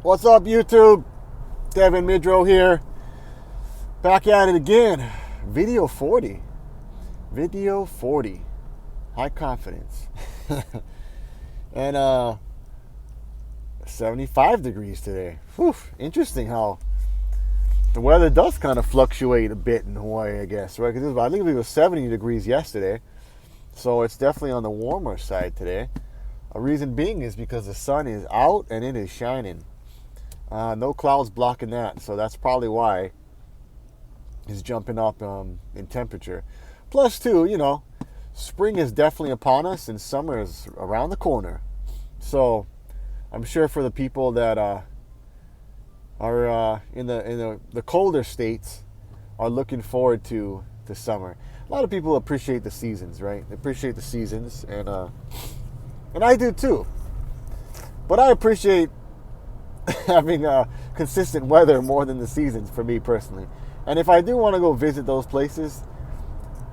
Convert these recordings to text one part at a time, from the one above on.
What's up, YouTube? Devin Midrow here. Back at it again. Video 40. Video 40. High confidence. And 75 degrees today. Whew. Interesting how the weather does kind of fluctuate a bit in Hawaii, I guess, right? Because I think it was 70 degrees yesterday. So it's definitely on the warmer side today. A reason being is because the sun is out and it is shining. No clouds blocking that, so that's probably why it's jumping up in temperature. Plus, too, spring is definitely upon us and summer is around the corner. So I'm sure for the people that are in the colder states are looking forward to summer. A lot of people appreciate the seasons, right? They appreciate the seasons, and I do too. But I appreciate having consistent weather more than the seasons for me personally. And if I do want to go visit those places,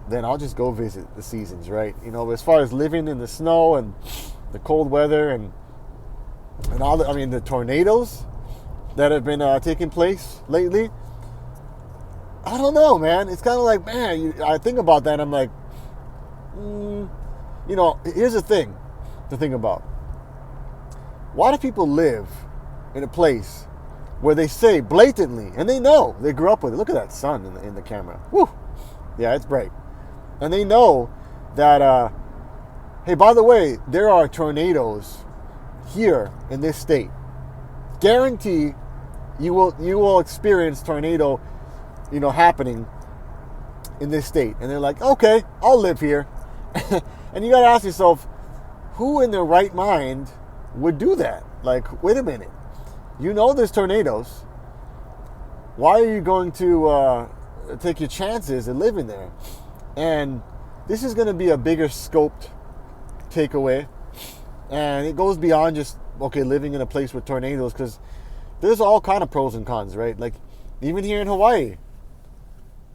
then I'll just go visit the seasons, right? As far as living in the snow and the cold weather and all the tornadoes that have been taking place lately, I don't know, man. It's kind of like, I think about that and I'm like, here's the thing to think about. Why do people live in a place where they say blatantly, and they know, they grew up with it, look at that sun in the camera. Woo! Yeah, it's bright. And they know that, hey, by the way, there are tornadoes here in this state. Guarantee you will experience tornado, happening in this state. And they're like, okay, I'll live here. And you got to ask yourself, who in their right mind would do that? Like, wait a minute. There's tornadoes. Why are you going to take your chances and living there? And this is going to be a bigger scoped takeaway. And it goes beyond just, living in a place with tornadoes, because there's all kind of pros and cons, right? Like, even here in Hawaii,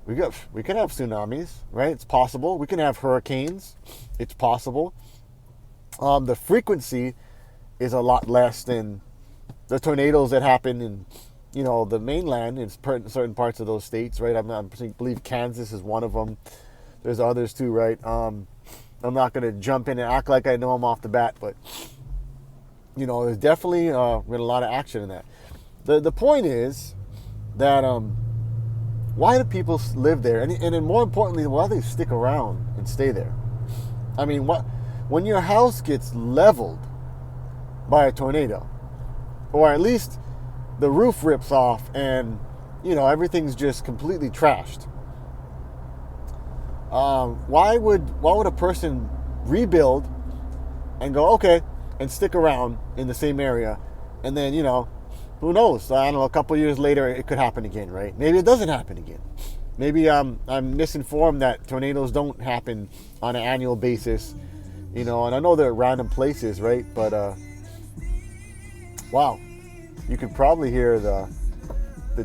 we can have tsunamis, right? It's possible. We can have hurricanes. It's possible. The frequency is a lot less than the tornadoes that happen in, the mainland in certain parts of those states, right? I believe Kansas is one of them. There's others too, right? I'm not going to jump in and act like I know them off the bat, but, there's definitely been a lot of action in that. The point is that why do people live there? And then more importantly, why do they stick around and stay there? I mean, when your house gets leveled by a tornado, or at least the roof rips off and, everything's just completely trashed. Why would a person rebuild and go, okay, and stick around in the same area, and then, who knows? I don't know, a couple years later, it could happen again, right? Maybe it doesn't happen again. Maybe I'm misinformed that tornadoes don't happen on an annual basis, and I know they're random places, right? But, wow, you could probably hear the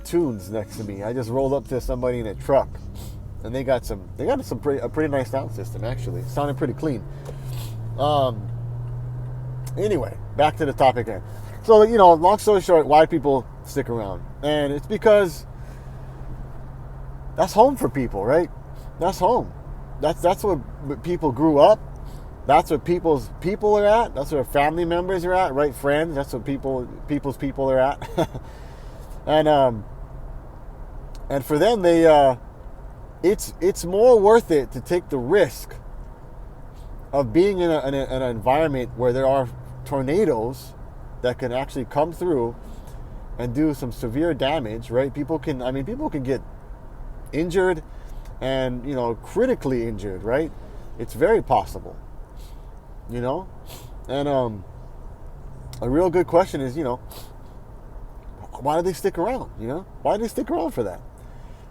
tunes next to me. I just rolled up to somebody in a truck, and they got a pretty nice sound system, actually. It sounded pretty clean. Anyway, back to the topic then. So, long story short, why people stick around? And it's because that's home for people, right? That's home. That's where people grew up. That's where people's people are at. That's where family members are at, right? Friends. That's where people's people are at. And for them, it's more worth it to take the risk of being in an environment where there are tornadoes that can actually come through and do some severe damage, right? People can get injured and, critically injured, right? It's very possible. And a real good question is, why do they stick around? Why do they stick around for that?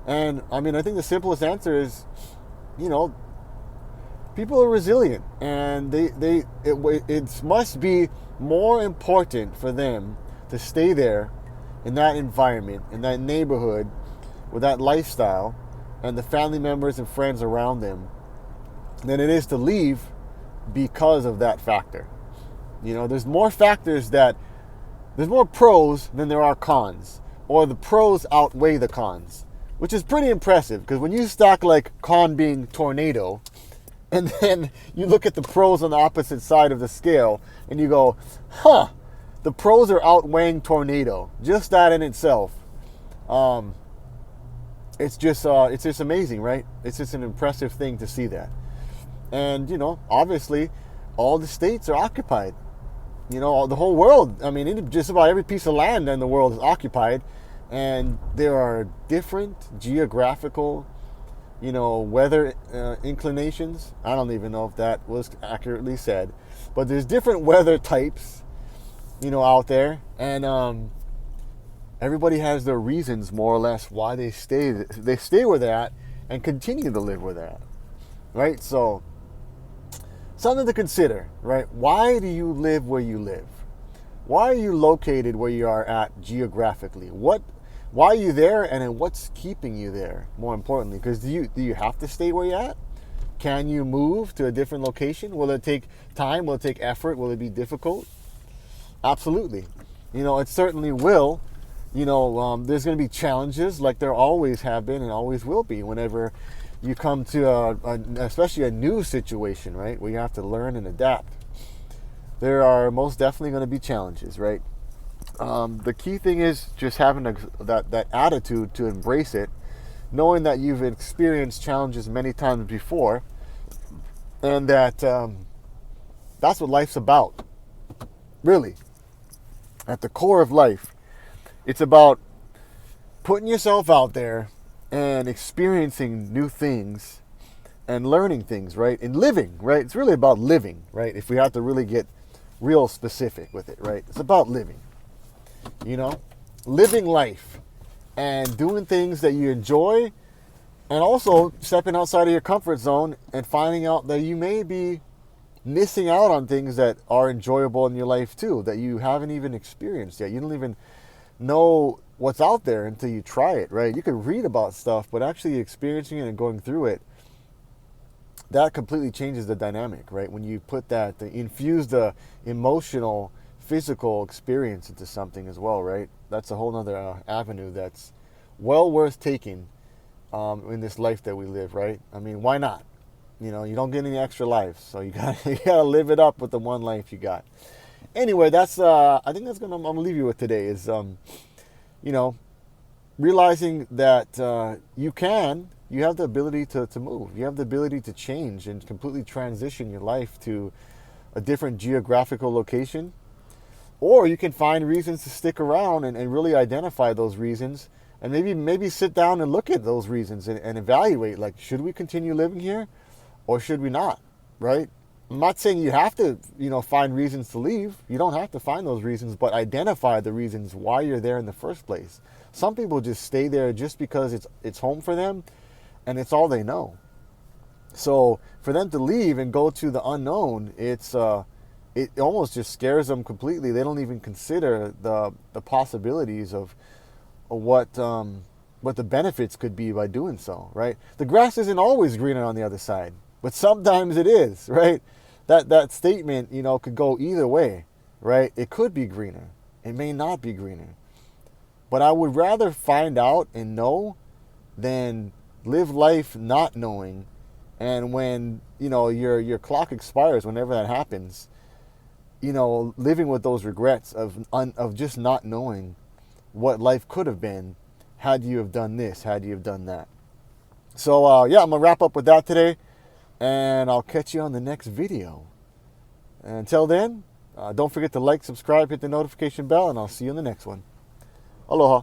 And I think the simplest answer is, people are resilient, and it must be more important for them to stay there in that environment, in that neighborhood, with that lifestyle, and the family members and friends around them, than it is to leave because of that factor. There's more factors that there's more pros than there are cons, or the pros outweigh the cons, which is pretty impressive, because when you stack like con being tornado, and then you look at the pros on the opposite side of the scale, and you go, huh, the pros are outweighing tornado. Just that in itself, it's just amazing, right? It's just an impressive thing to see that. And, obviously, all the states are occupied. The whole world, I mean, just about every piece of land in the world is occupied. And there are different geographical, weather inclinations. I don't even know if that was accurately said. But there's different weather types, out there. And everybody has their reasons, more or less, why they stay where they're at and continue to live where they're at. Right? So, something to consider, right? Why do you live where you live? Why are you located where you are at geographically? Why are you there, and then what's keeping you there, more importantly? Because do you have to stay where you're at? Can you move to a different location? Will it take time? Will it take effort? Will it be difficult? Absolutely. It certainly will. There's going to be challenges, like there always have been and always will be whenever you come to especially a new situation, right, where you have to learn and adapt. There are most definitely going to be challenges, right? The key thing is just having that attitude to embrace it, knowing that you've experienced challenges many times before, and that that's what life's about, really. At the core of life, it's about putting yourself out there and experiencing new things and learning things, right? And living, right? It's really about living, right? If we have to really get real specific with it, right? It's about living, living life and doing things that you enjoy, and also stepping outside of your comfort zone and finding out that you may be missing out on things that are enjoyable in your life too, that you haven't even experienced yet. You don't even know what's out there until you try it, right? You can read about stuff, but actually experiencing it and going through it, that completely changes the dynamic, right? When you put that, infuse the emotional, physical experience into something as well, right? That's a whole other avenue that's well worth taking in this life that we live, right? I mean, why not? You don't get any extra lives, so you gotta live it up with the one life you got. Anyway, that's I think that's I'm gonna leave you with today is realizing that you have the ability to move. You have the ability to change and completely transition your life to a different geographical location. Or you can find reasons to stick around and really identify those reasons, and maybe sit down and look at those reasons and evaluate, like, should we continue living here or should we not, right? I'm not saying you have to, find reasons to leave. You don't have to find those reasons, but identify the reasons why you're there in the first place. Some people just stay there just because it's home for them and it's all they know. So for them to leave and go to the unknown, it almost just scares them completely. They don't even consider the possibilities of what the benefits could be by doing so, right? The grass isn't always greener on the other side, but sometimes it is, right? That statement, could go either way, right? It could be greener. It may not be greener. But I would rather find out and know than live life not knowing. And when, your clock expires, whenever that happens, living with those regrets of just not knowing what life could have been had you have done this, had you have done that. So, I'm going to wrap up with that today. And I'll catch you on the next video. And until then, don't forget to like, subscribe, hit the notification bell, and I'll see you in the next one. Aloha.